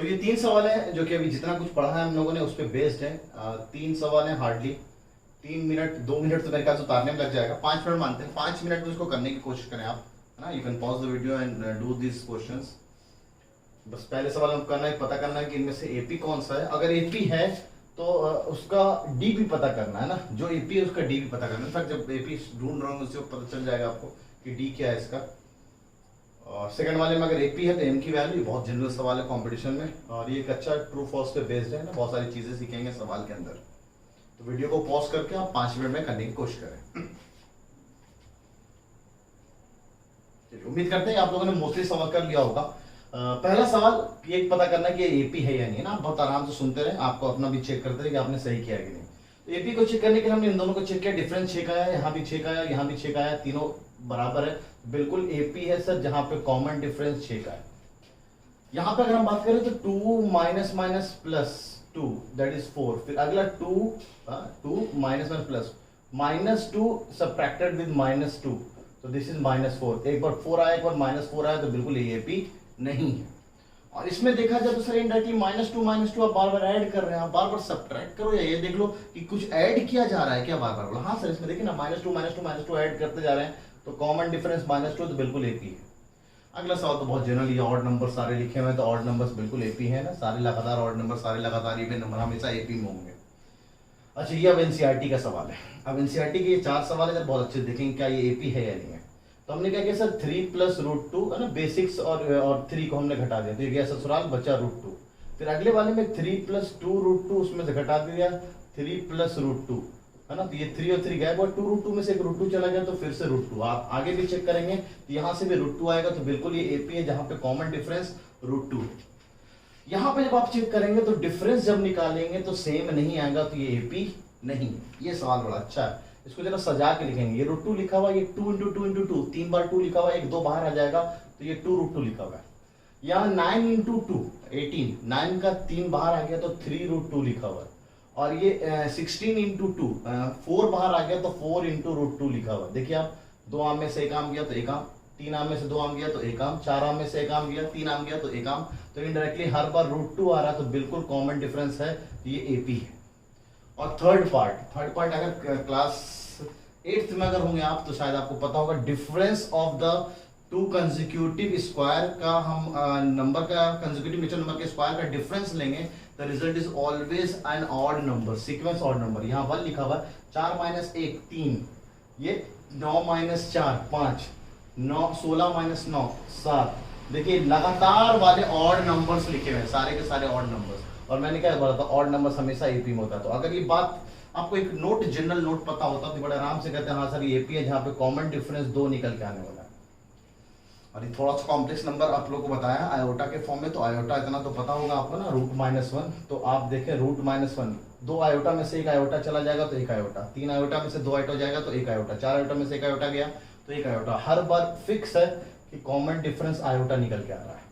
ये 3 सवाल है जो कि अभी जितना कुछ पढ़ा है हम लोगों ने उस पर बेस्ड है। 3 सवाल है, हार्डली 3 मिनट 2 मिनट तो मेरे ख्याल से उतारने में लग जाएगा। 5 मिनट मानते हैं, 5 मिनट में इसको करने की कोशिश करें आप, है ना। You can pause the video and do this questions. बस पहले सवाल हम करना है, पता करना है कि इनमें से एपी कौन सा है। अगर एपी है तो उसका डी भी पता करना है ना, जो एपी है उसका डी भी पता करना है। इनफैक्ट जब एपी ढूंढ रहा हूँ उससे पता चल जाएगा आपको कि डी क्या है इसका। और सेकंड वाले में अगर एपी है तो एम की वैल्यू, बहुत जनरल सवाल है कंपटीशन में, और ये एक अच्छा ट्रू फॉल्स पे बेस्ड है ना, बहुत सारी चीजें सीखेंगे सवाल के अंदर। तो वीडियो को पॉज करके आप 5 मिनट में करने की कोशिश करें। उम्मीद करते हैं आप लोगों ने मोस्टली सवाल कर लिया होगा। पहला सवाल ये पता करना कि ये एपी है या नहीं ना। आप बहुत आराम से सुनते रहे, आपको अपना भी चेक करते रहे कि आपने सही किया है कि नहीं। तो एपी को चेक करने के लिए हमने इन दोनों को चेक किया, डिफरेंस 6 का आया, यहाँ भी 6 का आया, यहाँ भी 6 का आया, तीनों बराबर है, बिल्कुल एपी है सर, जहां पे कॉमन डिफरेंस 6 का है। यहां पे अगर हम बात करें तो 2 minus minus plus 2 that is 4, फिर अगला 2 minus minus plus -2 subtracted with -2, तो दिस इज -4। एक बार 4 आया, एक बार -4 आया, तो बिल्कुल एपी नहीं है। और इसमें देखा जाए तो सर इनडायरेक्टली -2 आप बार बार ऐड कर रहे हैं, आप बार बार सब्ट्रैक्ट करो या ये देख लो कि कुछ ऐड किया जा रहा है क्या बार बार बोला। हाँ सर, इसमें देखिए ना -2 ऐड करते जा रहे हैं, तो कॉमन डिफरेंस -2, तो बिल्कुल एपी है। अगला सवाल तो बहुत जनरल, ऑड नंबर सारे लिखे हुए हैं, तो ऑड नंबर्स बिल्कुल एपी है ना, सारे लगातार ऑड नंबर, सारे लगातार इवन नंबर हमेशा एपी में होंगे। अच्छा, ये अब एनसीईआरटी का सवाल है। अब एनसीईआरटी के ये 4 सवाल है, बहुत अच्छे देखेंगे क्या ये एपी है या नहीं है। तो हमने क्या किया सर, 3 + √2 है ना, बेसिक्स और 3 को हमने घटा दिया, तो ये गया ससुराल, बचा √2। फिर अगले वाले में 3 + 2√2, उसमें से घटा दिया 3 + √2 है ना, तो ये 3 और 3 गए, और 2√2 में से एक √2 चला गया, तो फिर से √2। आप आगे भी चेक करेंगे तो यहाँ से भी √2 आएगा, तो बिल्कुल ये एपी है, जहां पे कॉमन डिफरेंस √2। यहाँ पे जब आप चेक करेंगे तो डिफरेंस जब निकालेंगे तो सेम नहीं आएगा, तो ये एपी नहीं। ये सवाल बड़ा अच्छा है, इसको जरा सजा के लिखेंगे। ये √2 लिखा हुआ, ये 2 × 2 × 2, 3 बार 2 लिखा हुआ, 1 2 बाहर आ जाएगा, तो ये 2√2 लिखा हुआ है। यहाँ 9 × 2 18, 9 का 3 बाहर आ गया, तो 3√2 लिखा हुआ है। और ये 16 × 2 4 बाहर आ गया, तो 4 × √2 लिखा हुआ है। देखिए आप, 2 आम में से 1 आम गया तो 1 आम, 3 आम में से 2 आम गया तो 1 आम, 4 आम में से 1 आम गया, 3 आम गया तो 1 आम, तो इनडायरेक्टली हर बार √2 आ रहा है, तो बिल्कुल कॉमन डिफरेंस है, तो ये एपी है। और थर्ड पार्ट अगर क्लास 8th में अगर होंगे आप तो शायद आपको पता होगा, difference of the 2 consecutive square का हम नंबर का कंसेक्यूटिव नेचुरल नंबर के स्क्वायर का डिफरेंस लेंगे, the result is always an odd number, sequence odd number. यहाँ 1 लिखा हुआ है, 4 - 1 3, ये 9 - 4 5, 9 16 - 9 7। देखिए लगातार वाले ऑड नंबर्स लिखे हुए हैं, सारे के सारे ऑड नंबर्स। और मैंने क्या बोला था, ऑड नंबर्स हमेशा एपी में होता है। तो अगर ये बात आपको एक नोट, जनरल नोट पता होता तो बड़े आराम से कहते हैं हाँ सर ये एपी है, जहाँ पे कॉमन डिफरेंस 2 निकल के आने वाला है। और ये थोड़ा सा कॉम्प्लेक्स नंबर आप लोग को बताया आयोटा के फॉर्म में, तो आयोटा इतना तो पता होगा आपको ना, √-1। तो आप देखें √-1, 2 आयोटा में से 1 आयोटा चला जाएगा तो 1 आयोटा, 3 आयोटा में से 2 आयोटा जाएगा तो 1 आयोटा, 4 आयोटा में से 1 आयोटा गया तो 1 आयोटा। हर बार फिक्स है कि कॉमन डिफरेंस आयोटा निकल के आ रहा है।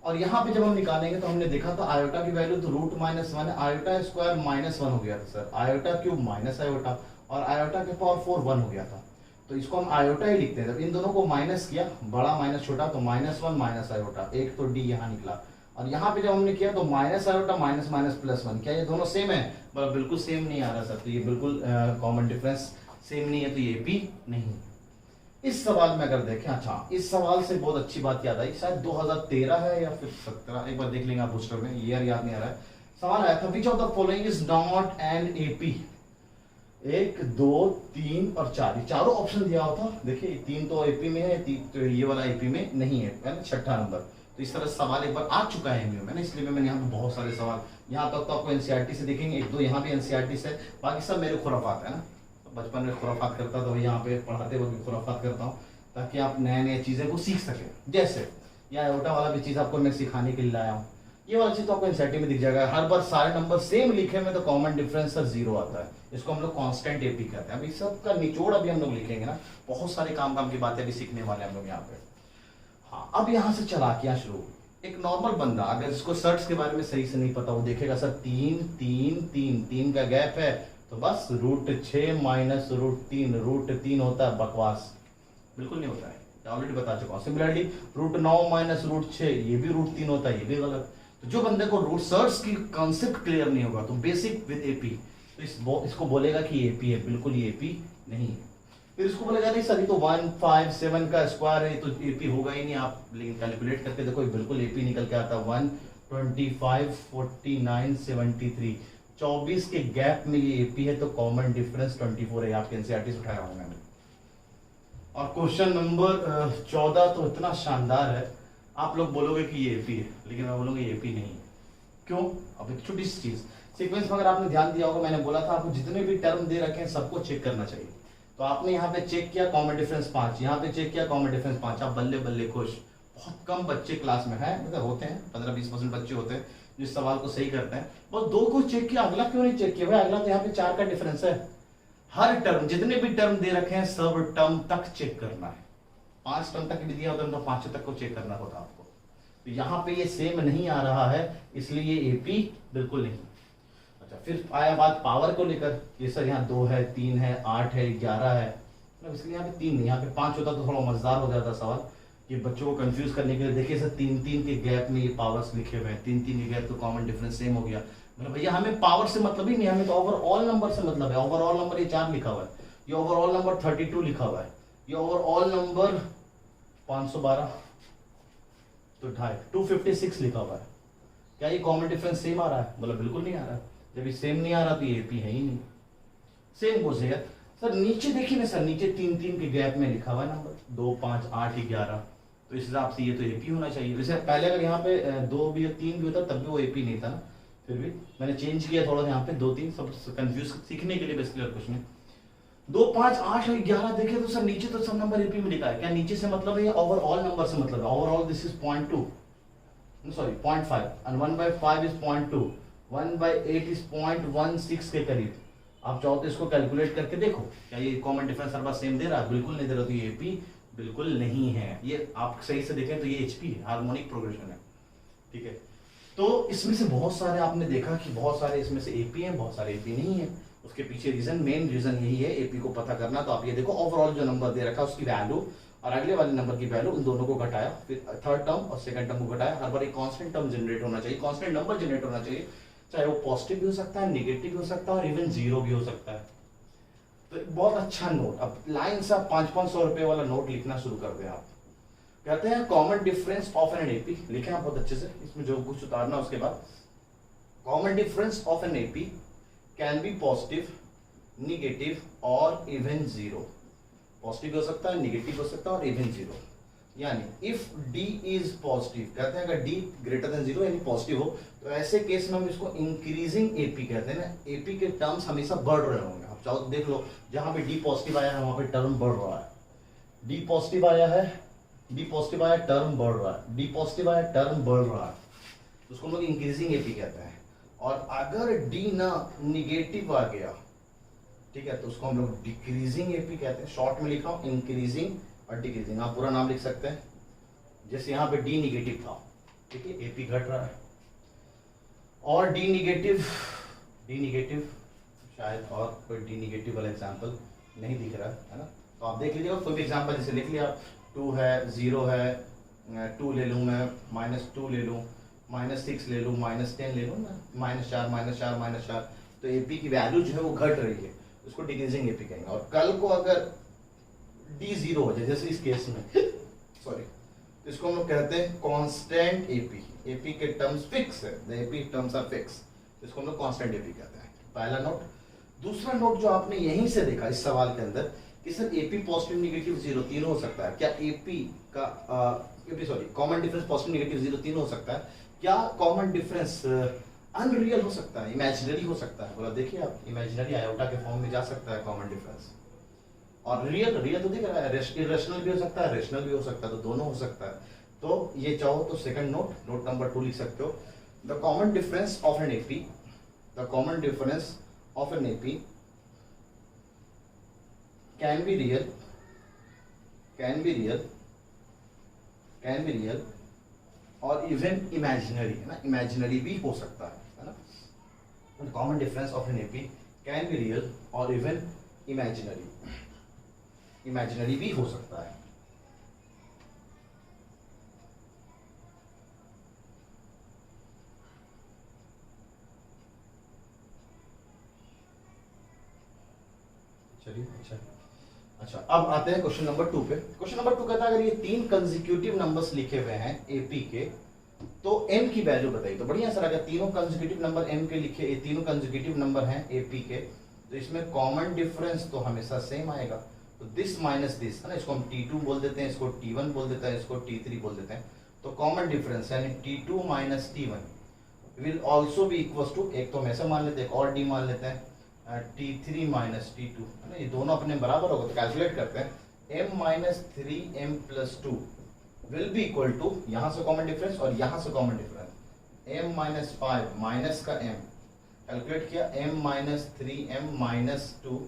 और यहाँ पे जब हम निकालेंगे तो हमने देखा था आयोटा की वैल्यू तो √-1 है, आयोटा स्क्वायर -1 हो गया था sir, iota cube minus iota, और आयोटा के पावर 4 1 हो गया था। तो इसको हम आयोटा ही लिखते हैं। जब इन दोनों को माइनस किया, बड़ा माइनस छोटा, तो -1 माइनस आयोटा, एक तो डी यहाँ निकला। और यहाँ पे जब हमने किया तो माइनस आयोटा माइनस माइनस +1, क्या ये दोनों सेम है? बिल्कुल सेम नहीं आ रहा सर, तो ये बिल्कुल कॉमन डिफरेंस सेम नहीं है, तो ये भी नहीं। इस सवाल में अगर देखें, अच्छा इस सवाल से बहुत अच्छी बात याद आई, शायद 2013 है या फिर 17, एक बार देख लेंगे आप बूस्टर में, ईयर याद नहीं आ रहा है। सवाल आया था, which of the following is not an AP. 1 2 3 और 4, ये चारों ऑप्शन दिया हुआ था। देखिए 3 तो एपी में है, तो ये वाला एपी में नहीं है ना, 6ठा नंबर। तो इस तरह सवाल एक बार आ चुका है एमयू में ना, इसलिए मैंने यहाँ पे बहुत सारे सवाल, यहाँ तक तो आपको एनसीईआरटी से देखेंगे, 1 2 यहाँ भी एनसीईआरटी से, बाकी सब मेरे खुराफात है ना। बचपन में खुराफात करता था, वही यहाँ पे पढ़ाते वक्त भी खुराफात करता हूँ, ताकि आप नए नए चीजें को सीख सकें। जैसे यह आयोटा वाला भी चीज आपको मैं सिखाने के लिए लाया हूँ, ये वाला चीज तो आपको एनसीईआरटी में दिख जाएगा। हर बार सारे नंबर सेम लिखे में तो कॉमन डिफरेंस सर 0 आता है, इसको हम लोग कांस्टेंट एपी कहते हैं। अभी सबका निचोड़ अभी हम लोग लिखेंगे ना, बहुत सारे काम की बातें अभी सीखने वाले हम लोग यहाँ पे। हाँ, अब यहाँ से चालाकियां शुरू। एक नॉर्मल बंदा अगर इसको सर्ट्स के बारे में सही से नहीं पता, वो देखेगा सर 3 3 3 3 का गैप है, तो बस √6 माइनस √3, √3 होता है, बकवास, बिल्कुल नहीं होता है, ऑलरेडी बता चुका हूँ। सिमिलरली √9 माइनस √6, ये भी √3 होता है, ये भी गलत। तो जो बंदे को रूट सर्च की कॉन्सेप्ट क्लियर नहीं होगा तो बेसिक विद एपी, तो इसको बोलेगा कि एपी है, बिल्कुल ये एपी नहीं है। फिर इसको बोलेगा नहीं सर ये तो 157 का स्क्वायर है तो एपी होगा ही नहीं, आप लेकिन कैलकुलेट करके देखो बिल्कुल एपी निकल के आता है 125 49 73, 24 के गैप में ये एपी है, तो कॉमन डिफरेंस 24 है, आपके एनसीईआरटी से उठाया होगा मैंने। और क्वेश्चन नंबर 14 तो इतना शानदार है, आप लोग बोलोगे कि ये एपी है, लेकिन मैं बोलूंगा ये एपी नहीं है। क्यों? अब एक छोटी सी चीज, सीक्वेंस में अगर आपने ध्यान दिया होगा, मैंने बोला था आपको जितने भी टर्म दे रखे हैं सबको चेक करना चाहिए। तो आपने यहाँ पे चेक किया कॉमन डिफरेंस 5, यहाँ पे चेक किया कॉमन डिफरेंस 5, आप बल्ले बल्ले खुश। बहुत कम बच्चे क्लास में है, मतलब होते हैं 15-20% बच्चे होते हैं जो इस सवाल को सही करते हैं। बस 2 को चेक किया, अगला क्यों नहीं चेक किया भाई? अगला तो यहाँ पे 4 का डिफरेंस है। हर टर्म, जितने भी टर्म दे रखे हैं सब टर्म तक चेक करना है। 5 टर्म तक भी दिया होता है तो 5 तक को चेक करना होता आपको। तो यहाँ पे ये सेम नहीं आ रहा है, इसलिए ये एपी बिल्कुल नहीं। अच्छा, फिर आया बात पावर को लेकर, ये सर यहाँ 2 है, 3 है, 8 है, 11 है, मतलब इसलिए यहाँ पे 3 नहीं, यहाँ पे 5 होता तो थोड़ा मजेदार हो जाता सवाल, कि बच्चों को कंफ्यूज करने के लिए। देखिए सर 3-3 के गैप में ये पावर्स लिखे हुए हैं, 3-3 के गैप तो कॉमन डिफरेंस सेम हो गया। मतलब भैया हमें पावर से मतलब ही नहीं, हमें तो ओवरऑल नंबर से मतलब है। ओवरऑल नंबर ये 4 लिखा हुआ है, ये ओवरऑल नंबर 32 लिखा हुआ है, ये ओवरऑल नंबर 512 तो 256 लिखा हुआ है। क्या ये कॉमन डिफरेंस सेम आ रहा है? मतलब बिल्कुल नहीं आ रहा है। जब ये सेम नहीं आ रहा तो ये एपी है ही नहीं। सेम हो जाएगा सर, नीचे देखिए ना सर, नीचे 3-3 के गैप में लिखा हुआ है नंबर 2, 5, 8, 11, तो इस हिसाब से ये तो एपी होना चाहिए। वैसे पहले अगर यहाँ पे 2 भी या 3 भी होता तब भी वो एपी नहीं था ना, फिर भी मैंने चेंज किया थोड़ा, यहाँ पे 2-3 सब कंफ्यूज सीखने के लिए बेसिकली कुछ नहीं। 2, 5, 8 और 11 देखे तो सर नीचे तो सब नंबर एपी में लिखा है। क्या नीचे से मतलब है या ओवरऑल नंबर से मतलब है? Overall this is 0.2, sorry 0.5 and 1/5 is 0.2, 1/8 is 0.16 के करीब। आप चाहो तो इसको कैलकुलेट करके देखो, क्या ये कॉमन डिफरेंस हर बार सेम दे रहा है? बिल्कुल नहीं दे रहा, तो ये एपी बिल्कुल नहीं है। ये आप सही से देखें तो ये एचपी है, हार्मोनिक प्रोग्रेशन है, ठीक है। तो इसमें से बहुत सारे आपने देखा कि बहुत सारे इसमें से एपी हैं, बहुत सारे एपी नहीं है। उसके पीछे मेन रीजन यही है एपी को पता करना। तो आप ये देखो ओवरऑल जो नंबर दे रखा है उसकी वैल्यू और अगले वाले नंबर की वैल्यू, उन दोनों को घटाया, फिर थर्ड टर्म और सेकंड टर्म को घटाया। हर बार एक कांस्टेंट टर्म जनरेट होना चाहिए, कांस्टेंट नंबर जनरेट होना चाहिए, चाहे वो पॉजिटिव भी हो सकता है, नेगेटिव भी हो सकता है और इवन 0 भी हो सकता है। तो बहुत अच्छा नोट, अब लाइन से 500-500 रुपए वाला नोट लिखना शुरू कर दें आप। कहते हैं common difference of an AP, लिखें आप बहुत अच्छे से, इसमें जो कुछ उतारना उसके बाद। Common difference of an AP can be positive, negative और इवन 0। पॉजिटिव हो सकता है, नेगेटिव हो सकता है और इवन 0। यानी इफ d इज पॉजिटिव, कहते हैं अगर d ग्रेटर देन 0 यानी पॉजिटिव हो, तो ऐसे केस में हम इसको इंक्रीजिंग एपी कहते हैं ना। एपी के टर्म्स हमेशा बढ़ रहे होंगे। आप चाहो तो देख लो, जहां पे d पॉजिटिव आया है वहां पे टर्म बढ़ रहा है, d पॉजिटिव आया है, d पॉजिटिव आया टर्म बढ़ रहा है, d पॉजिटिव आया टर्म बढ़ रहा है, तो उसको हम लोग इंक्रीजिंग एपी कहते हैं। और अगर d ना निगेटिव आ गया, ठीक है, तो उसको हम लोग डिक्रीजिंग एपी कहते हैं। शॉर्ट में लिखा हूं इंक्रीजिंग और डिक्रीजिंग, आप पूरा नाम लिख सकते हैं। जैसे यहाँ पे डी निगेटिव था, ठीक है, एपी घट रहा है। और डी निगेटिव शायद और कोई डी निगेटिव वाला एग्जांपल नहीं दिख रहा है ना, तो आप देख लीजिएगा कोई भी एग्जांपल, जैसे लिख लिया 2 है, 0 है, 2 ले लूँ मैं, -2 ले लूँ, -6 ले लूँ, -10 ले लूँ ना, -4, तो एपी की वैल्यू जो है वो घट रही है, उसको डिक्रीजिंग एपी कहेंगे। और कल को अगर डी 0 हो जाए, जैसे इस केस में सॉरी, तो इसको हम लोग कहते हैं कांस्टेंट एपी। एपी के टर्म्स फिक्स है, the AP terms are fix, इसको हम लोग कांस्टेंट एपी कहते हैं। पहला नोट। दूसरा नोट जो आपने यहीं से देखा इस सवाल के अंदर कि सर एपी पॉजिटिव नेगेटिव 0 तीनों हो सकता है। क्या एपी का कॉमन डिफरेंस पॉजिटिव नेगेटिव 0 तीनों हो सकता है? क्या कॉमन डिफरेंस अनरियल हो सकता है, इमेजिनरी हो सकता है? बोला देखिए आप, इमेजिनरी आयोटा के फॉर्म में जा सकता है कॉमन डिफरेंस। और रियल तो दिख रहा है, इरेशनल भी हो सकता है, रेशनल भी हो सकता है, तो दोनों हो सकता है। तो ये चाहो तो सेकंड नोट नंबर 2 लिख सकते हो। The common difference of an AP, the common difference of an AP can be real और इवन इमेजिनरी, है ना, इमेजिनरी भी हो सकता है ना। The common difference of an AP can be real और इवन इमेजिनरी भी हो सकता है। चलिए अच्छा अब आते हैं क्वेश्चन नंबर 2 पे। क्वेश्चन नंबर 2 कहता है अगर ये 3 कंसेक्यूटिव नंबर्स लिखे हुए हैं एपी के तो m की वैल्यू बताइए। तो बढ़िया सर, अगर तीनों कंसेक्यूटिव नंबर m के लिखे, ये तीनों कंसेक्यूटिव नंबर हैं एपी के, तो इसमें कॉमन डिफरेंस तो हमेशा सेम आएगा। तो दिस माइनस दिस है ना, इसको हम t2 बोल देते हैं, इसको t1 बोल देते हैं, इसको t3 बोल देते हैं। तो कॉमन डिफरेंस यानी t2 minus t1 will also be equal to, एक तो हम ऐसा मान लेते हैं, एक और d मान लेते हैं, t3 माइनस t2 है ना, ये दोनों अपने बराबर होगा। तो कैलकुलेट करते हैं, m minus 3m plus 2 will be equal to, यहां से कॉमन डिफरेंस और यहां से common difference, m minus 5 minus का m, कैलकुलेट किया, m माइनस 3m माइनस 2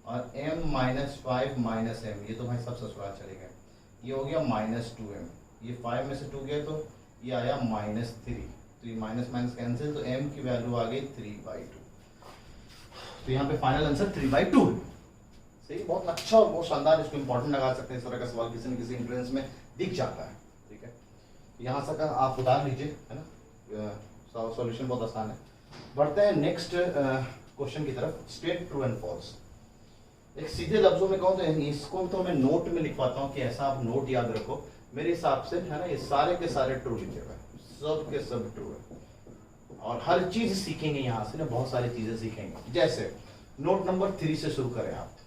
और m माइनस 5 माइनस m, ये तो भाई सब ससुराल चले गए, ये हो गया माइनस 2m, ये 5 में से 2 गया तो ये आया माइनस 3, तो ये माइनस माइनस कैंसिल, तो m की वैल्यू आ गई 3/2। तो यहाँ पे फाइनल आंसर 3/2 है। सही, बहुत अच्छा और बहुत शानदार, इसको इंपॉर्टेंट लगा सकते हैं। इस तरह का सवाल किसी न किसी एंट्रेंस में दिख जाता है। ठीक है, यहाँ से आप उतार लीजिए, है ना, सॉल्यूशन बहुत आसान है। बढ़ते हैं नेक्स्ट क्वेश्चन की तरफ। State true and false. एक सीधे लफ्जों में कहूँ तो इसको तो मैं नोट में लिखवाता हूँ कि ऐसा आप नोट याद रखो। मेरे हिसाब से है ना, ये सारे के सारे ट्रू लिखे हुए हैं, सब के सब ट्रू है और हर चीज सीखेंगे यहाँ से ना, बहुत सारी चीजें सीखेंगे। जैसे नोट नंबर 3 से शुरू करें आप।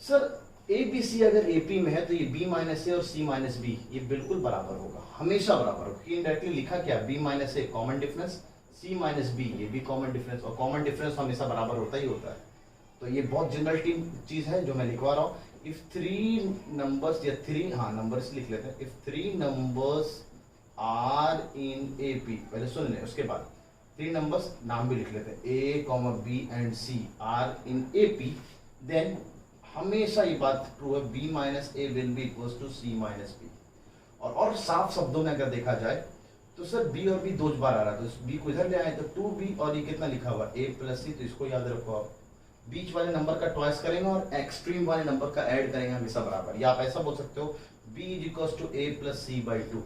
सर ABC अगर AP में है तो ये B माइनस ए और C माइनस बी ये बिल्कुल बराबर होगा, हमेशा बराबर होगा। इनडायरेक्टली लिखा क्या, B minus A common difference, C minus B ये भी कॉमन डिफरेंस, और कॉमन डिफरेंस हमेशा बराबर होता ही होता है। तो ये बहुत जनरल चीज है जो मैं लिखवा रहा हूँ। इफ 3 नंबर्स या 3, हाँ नंबर्स लिख लेते हैं, if 3 numbers are in AP, पहले सुन लें, उसके बाद 3 नंबर्स नाम भी लिख लेते हैं, A, B and C are in AP, then हमेशा ये बात ट्रू है, B minus A will be equal to C minus B. और साफ शब्दों में अगर देखा जाए तो सर B और B 2 बार आ रहा है, तो B को इधर ले आए तो 2B, और ये कितना लिखा हुआ A प्लस C, तो इसको याद रखो आप। बीच वाले नंबर का ट्वाइस करेंगे और एक्सट्रीम वाले नंबर का ऐड करेंगे हमेशा बराबर, या आप ऐसा बोल सकते हो B is equal to A plus C/2।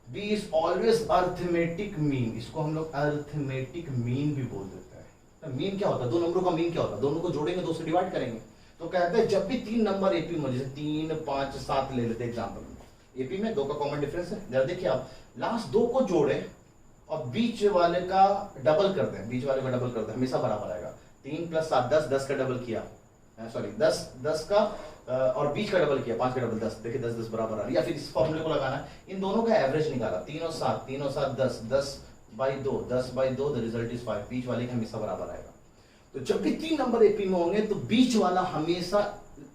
B is always arithmetic mean, इसको हम लोग अर्थमेटिक मीन भी बोल देते हैं। मीन क्या होता है, दो नंबरों का मीन क्या होता है, दोनों को जोड़ेंगे, 2 से डिवाइड करेंगे। तो कहते हैं जब भी 3 नंबर AP में, जैसे 3, 5, 7 ले लेते हैं एग्जाम्पल में, AP में 2 का कॉमन डिफरेंस है, जरा देखिए आप, लास्ट 2 को जोड़े और बीच वाले का डबल कर दें, बीच वाले का डबल कर दें, हमेशा बराबर आएगा। 3 + 7 10, 10 का डबल किया, सॉरी 10 का और बीच का डबल किया, 5 का डबल 10, देखिए 10 10 बराबर आ रहा है। या फिर इस फॉर्मूले को लगाना है, इन दोनों का एवरेज निकाला, 3 और 7 10, 10/2, 10/2, द रिजल्ट इज 5, बीच वाले का हमेशा बराबर आएगा। तो जब भी 3 नंबर AP में होंगे तो बीच वाला हमेशा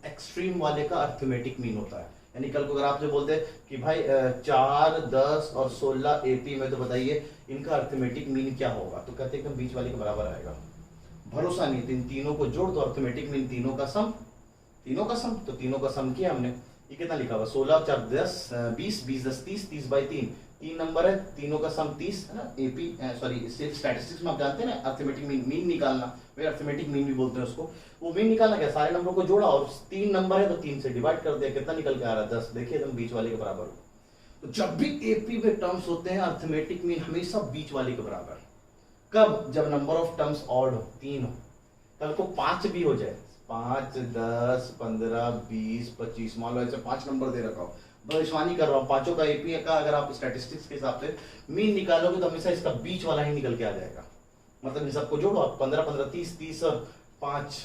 एक्सट्रीम वाले का अर्थमेटिक मीन होता है। यानी कल को अगर आप जो बोलते कि भाई 4, 10 और 16 AP में, तो बताइए इनका अर्थमेटिक मीन क्या होगा, तो कहते हैं कि बीच वाले के बराबर आएगा। भरोसा नहीं तो इन तीनों को जोड़ दो, अर्थमेटिक मीन तीनों का सम, तो तीनों का सम किया हमने, ये कितना लिखा हुआ, 16 4 10 20, 20 10 30, 30/3, 3 नंबर है, तीनों का सम 30 है ना। AP सॉरी स्टैटिस्टिक्स में आप जानते हैं ना, अर्थमेटिक मीन निकालना, वे अर्थमेटिक मीन भी बोलते हैं उसको। वो मीन निकालना क्या, सारे नंबरों को जोड़ा और 3 नंबर है तो 3 से डिवाइड कर दिया, कितना निकल के आ रहा है 10, देखिए एकदम बीच वाले के बराबर हो। तो जब भी AP में टर्म्स होते हैं अर्थमेटिक मीन हमेशा बीच वाले के बराबर। कब, जब नंबर ऑफ टर्म्स ऑड हो, 3 हो, कल को 5 भी हो जाए, 5, 10, 15, 20, 25, मान लो ऐसे 5 नंबर दे रखा हो, भविष्यवाणी कर रहा हूँ, पांचों का AP का अगर आप स्टैटिस्टिक्स के हिसाब से मीन निकालोगे तो हमेशा इसका बीच वाला ही निकल के आ जाएगा। मतलब इन सबको जोड़ो आप, 15 15 30 30 और 5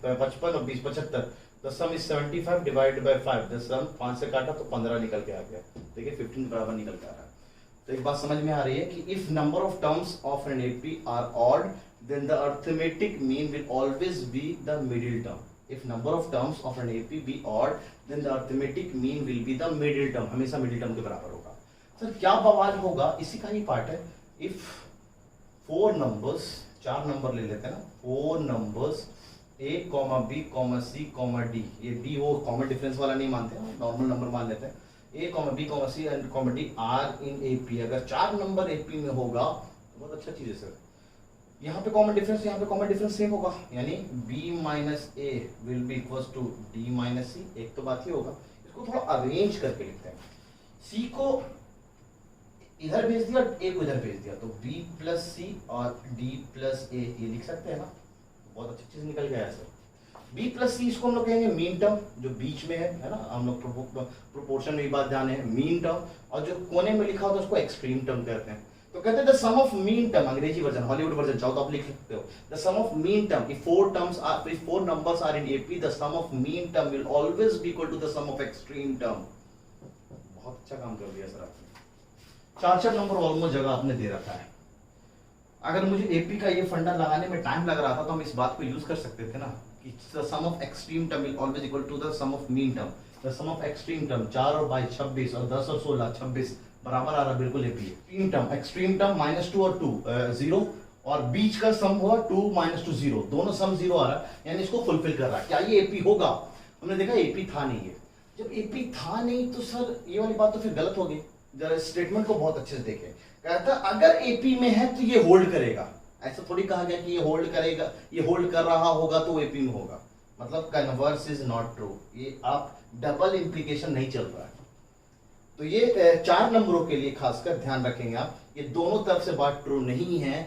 55 और 20 75, the sum is 75 divided by 5, the sum 5 से काटा तो 15 निकल के आ गया, देखिए 15 बराबर निकल के आ रहा है। तो एक बात समझ में आ रही है कि if number of terms of an AP are odd, then the arithmetic mean will always be the middle term. If number of terms of an AP be odd, then the arithmetic mean will be the middle term. हमेशा middle term के बराबर होगा। Sir क्या बवाल होगा, इसी का ही part है। If 4 numbers, 4 नंबर ले लेते हैं ना, 4 numbers A, B, C, D, ये D वो कॉमन डिफरेंस वाला नहीं मानते हैं, नॉर्मल नंबर मान लेते हैं। A, B, C and D are in AP, अगर 4 नंबर AP में होगा तो बहुत अच्छा चीज है सर। यहाँ पे कॉमन डिफरेंस, यहाँ पे कॉमन डिफरेंस सेम होगा, यानी B minus A will be equal to D minus C, एक तो बात ही होगा। इसको थोड़ा अरेंज करके लिखते हैं, C को इधर भेज दिया, A को इधर भेज दिया, तो B प्लस C और D प्लस ए, ये लिख सकते हैं ना। बहुत अच्छी चीज निकल गया सर। बी प्लस सी इसको हम लोग कहेंगे मीन टर्म, जो बीच में है ना, हम लोग प्रोपोर्शन में बात जाने हैं मीन टर्म, और जो कोने में लिखा होता है उसको एक्सट्रीम टर्म कहते हैं। तो कहते हैं the sum of mean term, अंग्रेजी वर्जन, हॉलीवुड वर्जन चाहो तो आप लिख सकते हो, the sum of mean term, if four numbers are in AP, the sum of mean term will always be equal to the sum of extreme term. बहुत अच्छा काम कर दिया सर आपने, 4 नंबर ऑलमोस्ट जगह आपने दे रखा है। अगर मुझे एपी का ये फंडा लगाने में टाइम लग रहा था तो हम इस बात को यूज कर सकते थे ना कि the sum of extreme term will always equal to the sum of mean term. The sum of extreme term 4 और 22 26 और 10 और 16 26 बराबर आ रहा, बिल्कुल एपी है। मीन टर्म एक्सट्रीम टर्म -2 और 2 0 और बीच का सम हुआ 2 - 2 0, दोनों सम 0 आ रहा है, यानी इसको फुलफिल कर रहा है। क्या ये एपी होगा? हमने देखा एपी था नहीं है। जब एपी था नहीं तो सर ये वाली बात तो फिर गलत होगी। जरा स्टेटमेंट को बहुत अच्छे से देखें, कहता अगर एपी में है तो ये होल्ड करेगा। ऐसा थोड़ी कहा गया कि ये होल्ड करेगा, ये होल्ड कर रहा होगा तो एपी में होगा, मतलब कन्वर्स इज नॉट ट्रू। ये आप डबल इंप्लीकेशन नहीं चल रहा है। तो ये 4 नंबरों के लिए खासकर ध्यान रखेंगे आप, ये दोनों तरफ से बात ट्रू नहीं है।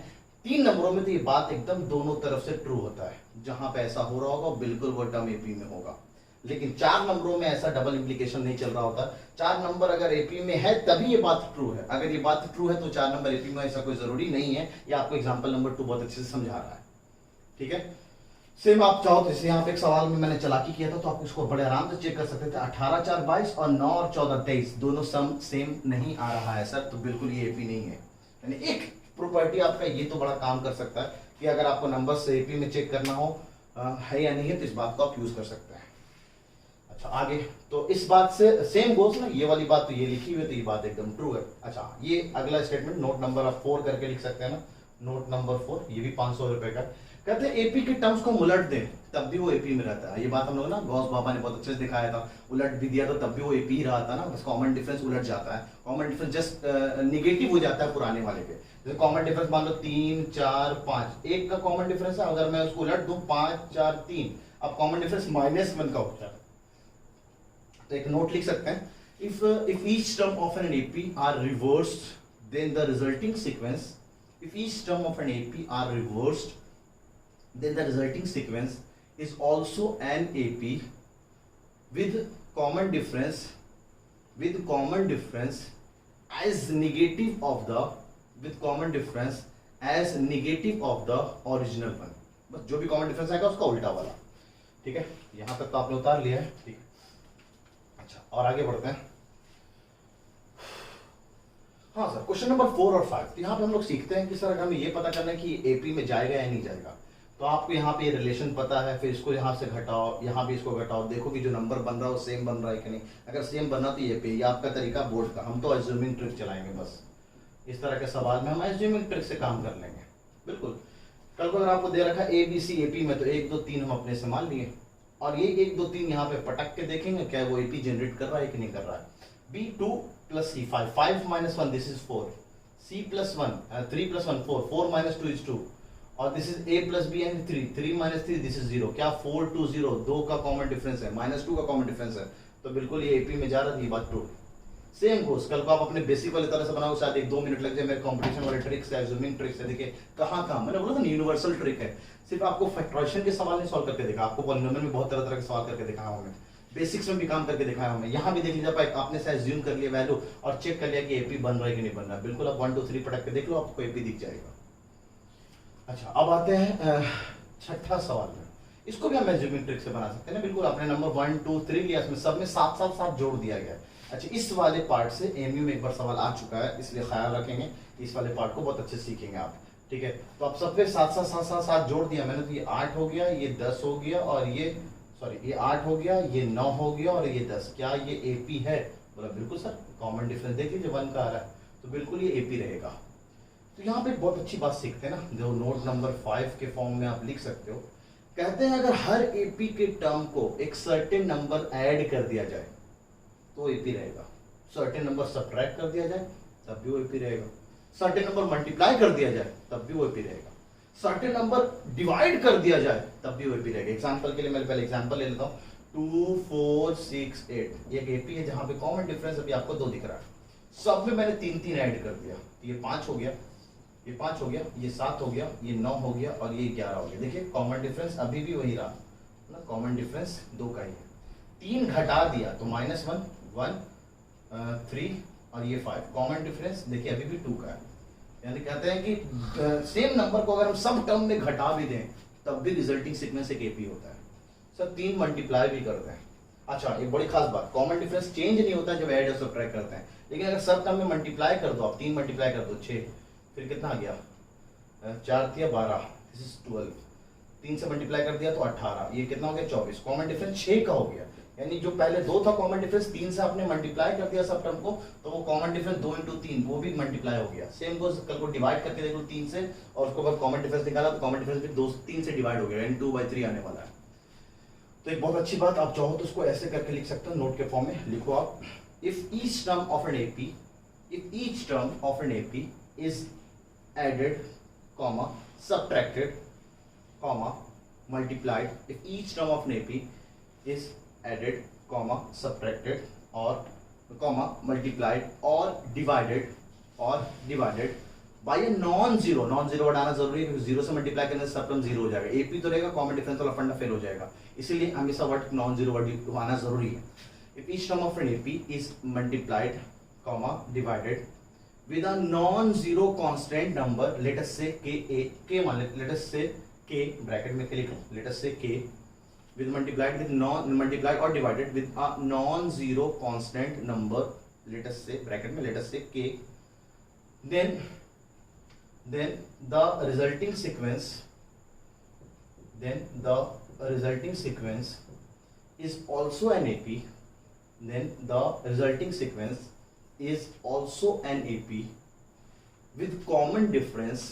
3 नंबरों में तो ये बात एकदम दोनों तरफ से ट्रू होता है, जहां पे ऐसा हो रहा होगा बिल्कुल वो टर्म एपी में होगा। लेकिन 4 नंबरों में ऐसा डबल इंप्लीकेशन नहीं चल रहा होता। 4 नंबर अगर एपी में है तभी ये बात ट्रू है, अगर ये बात ट्रू है तो 4 नंबर एपी में, ऐसा कोई जरूरी नहीं है। ये आपको एग्जांपल नंबर 2 बहुत अच्छे से समझा रहा है, ठीक है। सेम आप चाहो तो यहाँ पे एक सवाल में मैंने चालाकी किया था तो आप इसको बड़े आराम से चेक कर सकते थे। 18 4 22 और 9 और 14 23 दोनों सम सेम नहीं आ रहा है सर, तो बिल्कुल ये एपी नहीं है। यानी एक प्रॉपर्टी आपका ये तो बड़ा काम कर सकता है कि अगर आपको नंबर से एपी में चेक करना हो है या नहीं है, तो इस बात को आप यूज कर सकते हैं। अच्छा आगे, तो इस बात से सेम गोस ना, ये वाली बात तो ये लिखी हुई है तो ये बात एकदम ट्रू है। अच्छा ये अगला स्टेटमेंट नोट नंबर आप 4 करके लिख सकते हैं ना, नोट नंबर 4, ये भी 500 रुपए का। कहते हैं एपी के टर्म्स को उलट दें तब भी वो एपी में रहता है। ये बात हम लोग ना गौस बाबा ने बहुत अच्छे से दिखाया था, उलट भी दिया तो तब भी वो एपी ही रहा था ना, बस कॉमन डिफरेंस उलट जाता है। कॉमन डिफरेंस जस्ट निगेटिव हो जाता है पुराने वाले पे। जैसे कॉमन डिफरेंस मान लो 3 4 5, एक का कॉमन डिफरेंस है, अगर मैं उसको उलट दूं 5 4 3, अब कॉमन डिफरेंस -1 का होता है। तो एक नोट लिख सकते हैं, if each term of an AP are reversed, then the resulting sequence, if each term of an AP are reversed, then the resulting sequence is also an AP with common difference as negative of the original one। बस जो भी common difference आएगा उसका उल्टा वाला, ठीक है। यहां तक तो आपने उतार लिया है, ठीक है। अच्छा और आगे बढ़ते हैं। हाँ सर, क्वेश्चन नंबर 4 और 5, तो यहाँ पे हम लोग सीखते हैं कि सर अगर हमें ये पता करना है कि एपी में जाएगा या नहीं जाएगा, तो आपको यहाँ पे रिलेशन पता है, फिर इसको यहाँ से घटाओ, यहाँ भी इसको घटाओ, देखो कि जो नंबर बन रहा है वो सेम बन रहा है कि नहीं। अगर सेम बना तो ये पे, ये आपका तरीका बोर्ड का, हम तो एज्यूमिंग ट्रिक चलाएंगे बस। इस तरह के सवाल में हम एज्यूमिंग ट्रिक से काम कर लेंगे, बिल्कुल। कल को अगर आपको दे रखा है ABC एपी में, तो 1 2 3 हम अपने से मान लिए, और ये 1 2 3 यहाँ पे पटक के देखेंगे क्या वो एपी जनरेट कर रहा है कि नहीं कर रहा है। B2 + C 5, 5 - 1 this is 4, C + 1 3 + 1 4, 4 - 2 is 2, और this is A + B and 3, 3 - 3 this is 0। क्या 4 2 0, 2 का कॉमन डिफरेंस है, -2 का कॉमन डिफरेंस है, तो बिल्कुल ये एपी में जा रहा है, ये बात ट्रू। सेम कोर्स कल को आप अपने बेसिक वाली तरह से बनाओ, शायद 1-2 मिनट लग जाए मेरे कंपटीशन वाले ट्रिक से, एज्यूमिंग ट्रिक से। देखिए कहाँ मैंने बोला था यूनिवर्सल ट्रिक है, सिर्फ आपको फैक्टराइजेशन के सवाल नहीं सॉल्व करके देखा, आपको पॉलिनोमियल में बहुत तरह के सवाल करके दिखाया हूं मैं, बेसिक्स में भी काम करके दिखाया हूं मैं। यहाँ भी देख लीजिए, आपने से एज्यूम कर लिया वैल्यू और चेक कर लिया कि एपी बन रहा है कि नहीं बन रहा है, बिल्कुल आप 1 2 3 पटक के देख लो, आपको एपी दिख जाएगा। अच्छा अब आते हैं छठा सवाल में, इसको भी हम एज्यूमिंग ट्रिक से बना सकते हैं ना, बिल्कुल। आपने नंबर 1 2 3 लिया, इसमें सब में 7 जोड़ दिया गया है। अच्छा इस वाले पार्ट से एमयू में एक बार सवाल आ चुका है, इसलिए ख्याल रखेंगे, इस वाले पार्ट को बहुत अच्छे से सीखेंगे आप, ठीक है। तो आप सब पे 7 जोड़ दिया मैंने, तो ये 8 हो गया, ये 10 हो गया, और ये 8 हो गया, ये 9 हो गया, और ये 10। क्या ये एपी है? बोला बिल्कुल सर, कॉमन डिफरेंस देख लीजिए 1 का आ रहा है, तो बिल्कुल ये एपी रहेगा। तो यहाँ पे बहुत अच्छी बात सीखते हैं ना, जो नोट नंबर 5 के फॉर्म में आप लिख सकते हो। कहते हैं अगर हर एपी के टर्म को एक सर्टेन नंबर ऐड कर दिया जाए तो एपी रहेगा, सर्टेन नंबर सब्ट्रैक्ट कर दिया जाए तब भी वो एपी रहेगा, सर्टेन नंबर मल्टीप्लाई कर दिया जाए तब भी वो एपी रहेगा, सर्टेन नंबर डिवाइड कर दिया जाए तब भी वो एपी रहेगा। एग्जांपल के लिए मैं पहले एग्जांपल ले लेता हूँ, 2 4 6 8 ये एक एपी है जहां पे कॉमन डिफरेंस अभी आपको 2 दिख रहा है, सब में मैंने 3 3 ऐड कर दिया, तो ये 5 हो गया, ये 5 हो गया, ये 7 हो गया, ये 9 हो गया और ये 11 हो गया। देखिए कॉमन डिफरेंस अभी भी वही रहा ना, कॉमन डिफरेंस 2 का ही है। 3 घटा दिया तो -1 1 3 और ये 5, कॉमन डिफरेंस देखिए अभी भी 2 का है। यानी कहते हैं कि सेम नंबर को अगर हम सब टर्म में घटा भी दें तब भी रिजल्टिंग सीक्वेंस एक एपी होता है। सर 3 मल्टीप्लाई भी करते हैं। अच्छा एक बड़ी खास बात, कॉमन डिफरेंस चेंज नहीं होता जब ऐड और सब्ट्रैक्ट करते हैं, लेकिन अगर सब टर्म में मल्टीप्लाई कर दो आप, 3 मल्टीप्लाई कर दो 6, फिर कितना आ गया 4 या 12, दिस इज 12, 3 से मल्टीप्लाई कर दिया तो 18, ये कितना हो गया 24, कॉमन डिफरेंस 6 का हो गया। यानी जो पहले 2 था कॉमन डिफरेंस, 3 से आपने मल्टीप्लाई कर दिया सब टर्म को, तो वो कॉमन डिफरेंस 2 × 3 वो भी मल्टीप्लाई हो गया। सेम को कल को डिवाइड करके देख लो 3 से, और उसको अगर कॉमन डिफरेंस निकाला तो कॉमन डिफरेंस भी 2 3 से डिवाइड हो गया, यानी 2/3 आने वाला है। तो एक बहुत अच्छी बात, आप चाहो तो उसको ऐसे करके लिख सकते हो, नोट के फॉर्म में लिखो आप, if each term of an AP is added comma subtracted comma multiplied, if each term of an AP is added comma subtracted और कॉमा मल्टीप्लाइड और divided by a non zero हटाना जरूरी है, zero से multiply करने से सब term zero हो जाएगा, एपी तो रहेगा, कॉमन डिफरेंस वाला फंडा फेल हो जाएगा, इसीलिए हमेशा वर्ड नॉन जीरो वर्ड आना जरूरी है। If each term of an AP is multiplied comma divided with a non zero constant number, let us से के मान लेट अस से के ब्रैकेट में के लिख लो, लेट अस से के with multiplied or divided with a non-zero constant number, let us say bracket में let us say k, then the resulting sequence is also an AP, then the resulting sequence is also an AP with common difference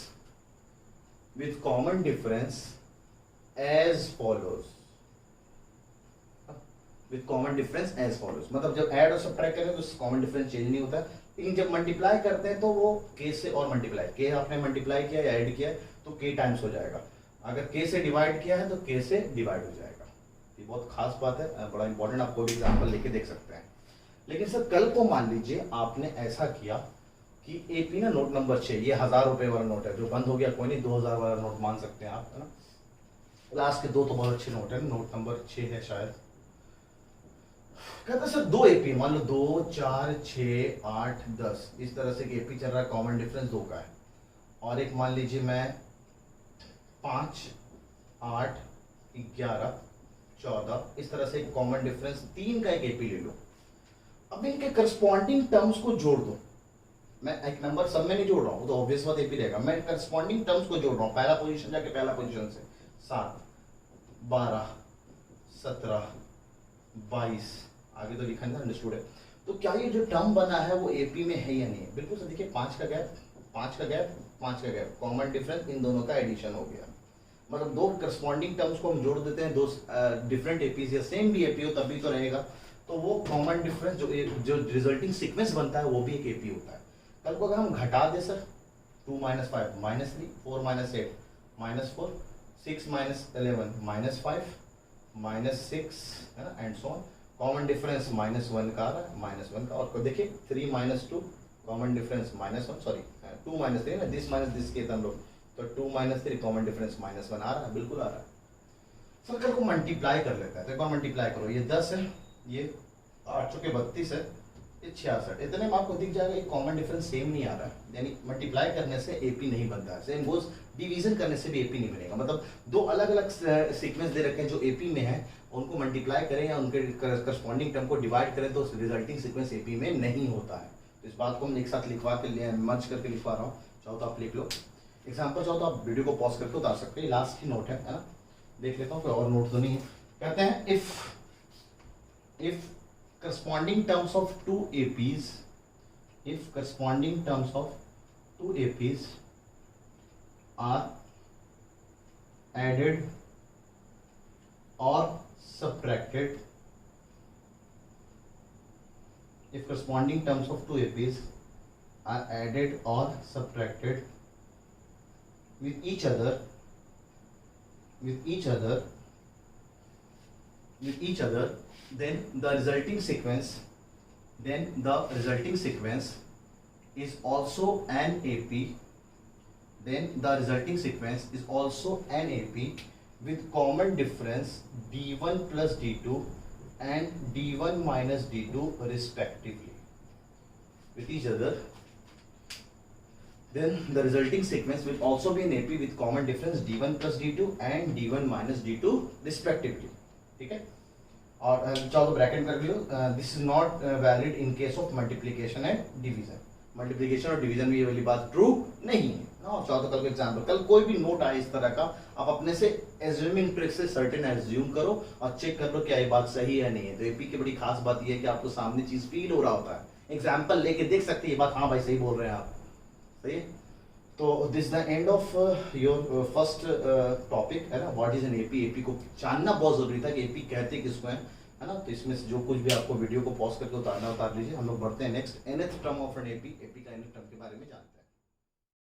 as follows, with common difference as follows. मतलब जब add और subtract करें तो common difference change नहीं होता, लेकिन जब multiply करते हैं तो वो के से और मल्टीप्लाई, के आपने मल्टीप्लाई किया या ऐड किया तो के टाइम्स हो जाएगा, अगर के से डिवाइड किया है तो के से डिवाइड हो जाएगा। ये बहुत खास बात है, बड़ा इंपॉर्टेंट, आपको भी एग्जाम्पल लेके देख सकते हैं। लेकिन सर कल को मान लीजिए आपने ऐसा किया कि एपी ना नोट नंबर 6, ये 1000 रुपए वाला नोट है जो बंद हो गया, कोई नहीं 2000 वाला नोट मान सकते हैं आप, है ना, लास्ट के 2 तो बहुत अच्छे नोट है, नोट नंबर 6 है शायद। कहता सर 2 एपी, मान लो 2 4 6 8 10 इस तरह से एपी चल रहा है, कॉमन डिफरेंस 2 का है, और एक मान लीजिए मैं 5 8 11 14 इस तरह से कॉमन डिफरेंस 3 का एक एपी ले लो। अब इनके करस्पॉन्डिंग टर्म्स को जोड़ दो, मैं एक नंबर सब में नहीं जोड़ रहा हूँ, तो ऑब्वियस बात एपी रहेगा, मैं करस्पॉन्डिंग टर्म्स को जोड़ रहा हूँ, पहला पोजीशन जाके पहला पोजीशन से 7 12 17 22 आगे तो लिखा नहीं अंडरस्टूड है। तो क्या ये जो टर्म बना है वो एपी में है या नहीं है? बिल्कुल सर, देखिए 5 का गैप 5 का गैप 5 का गैप, कॉमन डिफरेंस इन दोनों का एडिशन हो गया, मतलब 2 करस्पॉन्डिंग टर्म्स को हम जोड़ देते हैं, 2 डिफरेंट एपीज या सेम भी एपी हो तब भी तो रहेगा, तो वो कॉमन डिफरेंस जो रिजल्टिंग सीक्वेंस बनता है वो भी एक एपी होता है। कल को अगर हम घटा दे सर 2 - 5 -3 4 - 8 -4 6 - 11 -5 -6 है ना, and so on, common difference -1 का आ रहा है, -1 का, और देखिए 3 - 2 कॉमन डिफरेंस -1, सॉरी 2 - 3 ना, दिस माइनस दिस किए थे हम लोग, तो 2 - 3 कॉमन डिफरेंस -1 आ रहा है, बिल्कुल आ रहा है। सर कल को मल्टीप्लाई कर लेता है, तो एक बार मल्टीप्लाई करो, ये 10 है, ये 8 चौके 32 है, ये 66, इतने में आपको दिख जाएगा ये कॉमन डिफरेंस सेम नहीं आ रहा है, यानी मल्टीप्लाई करने से एपी नहीं बनता है। सेम गोज डिवीजन करने से भी एपी नहीं बनेगा, मतलब 2 अलग अलग सीक्वेंस दे रखे हैं जो एपी में है, उनको मल्टीप्लाई करें या उनके करस्पॉन्डिंग टर्म को डिवाइड करें तो रिजल्टिंग सीक्वेंस एपी में नहीं होता है। तो इस बात को हम एक साथ लिखवा के मर्ज करके लिखवा रहा हूँ, चाहो तो आप लिख लो, एग्जाम्पल चाहो तो आप वीडियो को पॉज करके उतार सकते हैं, लास्ट की नोट है ना, देख लेता हूँ कोई और नोट तो नहीं है। कहते हैं if corresponding terms of two APs, if corresponding terms of two APs are added or subtracted, if corresponding terms of two APs are added or subtracted with each other then the resulting sequence is also an AP then the resulting sequence is also an AP with common difference d1 plus d2 and d1 minus d2 respectively with each other. Then the resulting sequence will also be an AP with common difference d1 plus d2 and d1 minus d2 respectively. ठीक है, और चलो bracket कर लियो. This is not valid in case of multiplication and division. Multiplication और division में ये वाली बात ट्रू नहीं है ना. चाहो तो कल को एग्जाम्पल, कल कोई भी नोट आए इस तरह का, आप अपने से एज्यूमिंग ट्रिक से सर्टेन एज्यूम करो और चेक कर लो क्या ये बात सही है नहीं है. तो एपी की बड़ी खास बात ये है कि आपको सामने चीज फील हो रहा होता है, एग्जाम्पल लेके देख सकते हैं ये बात, हाँ भाई सही बोल रहे हैं आप, सही है. तो this the end of your first topic है ना, what is an AP. AP को जानना बहुत जरूरी था कि एपी कहते किसको है ना. तो इसमें से जो कुछ भी आपको वीडियो को पॉज करके उतारना उतार लीजिए. हम लोग बढ़ते हैं next nth term of an AP. AP का nth टर्म के बारे में जानते हैं.